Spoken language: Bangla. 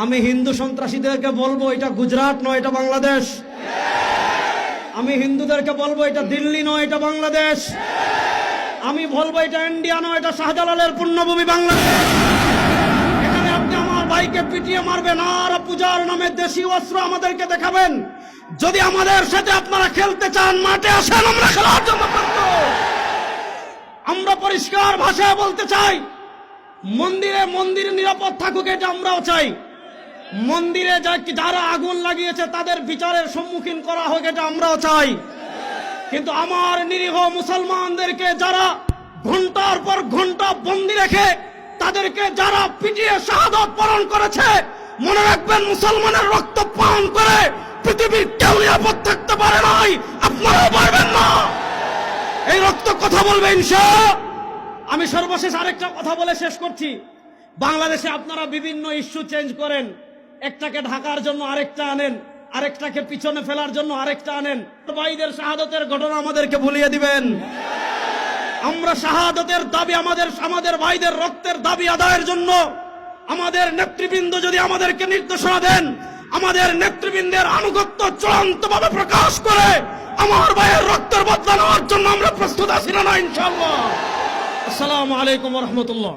আমি হিন্দু সন্ত্রাসীদেরকে বলবো এটা গুজরাট নয়, এটা বাংলাদেশ। আমি হিন্দুদেরকে বলবো এটা দিল্লি নয়, এটা বাংলাদেশ। আমি বলবো এটা ইন্ডিয়া নয়, এটা শাহজালালের পুণ্যভূমি বাংলাদেশ। এখানে আপনি আমার ভাইকে পিটিয়ে মারবেন আর পূজার নামে দেশি অস্ত্র আমাদেরকে দেখাবেন। যদি আমাদের সাথে আপনারা খেলতে চান, মাঠে আসেন, আমরা খেলার জন্য প্রস্তুত। আমরা পরিষ্কার ভাষায় বলতে চাই, মন্দিরে নিরাপদ থাকুক, এটা আমরাও চাই। মন্দিরে যারা আগুন লাগিয়েছে তাদের বিচারের সম্মুখীন করা হোক, এটা আমরাও চাই। কিন্তু আমার নিরীহ মুসলমানদেরকে যারা ঘন্টার পর ঘন্টা বন্দী রেখে তাদেরকে যারা পিটিয়ে শাহাদাত বরণ করেছে, মনে রাখবেন মুসলমানের রক্ত পান করে পৃথিবীর কেউ নিরাপদ থাকতে পারে নাই, আপনারাও পারবেন না। এই রক্ত কথা বলবে ইনশাআল্লাহ। আমি সর্বশেষ আরেকটা কথা বলে শেষ করছি। বাংলাদেশে আপনারা বিভিন্ন ইস্যু চেঞ্জ করেন, একটাকে ঢাকার জন্য আরেকটা আনেন, আরেকটাকে পিছনে ফেলার জন্য আরেকটা আনেন। ভাইদের শাহাদাতের ঘটনা আমাদেরকে ভুলিয়ে দিবেন। আমরা শাহাদাতের দাবি, আমাদের ভাইদের রক্তের দাবি আদায়ের জন্য আমাদের নেতৃবৃন্দ যদি আমাদেরকে নির্দেশনা দেন, আমাদের নেতৃবৃন্দের আনুগত্য চূড়ান্তভাবে প্রকাশ করে আমার ভাইয়ের রক্তের বদলা নেওয়ার জন্য আমরা প্রস্তুত আছি না ইনশাআল্লাহ। আসসালামু আলাইকুম ওয়া রাহমাতুল্লাহ।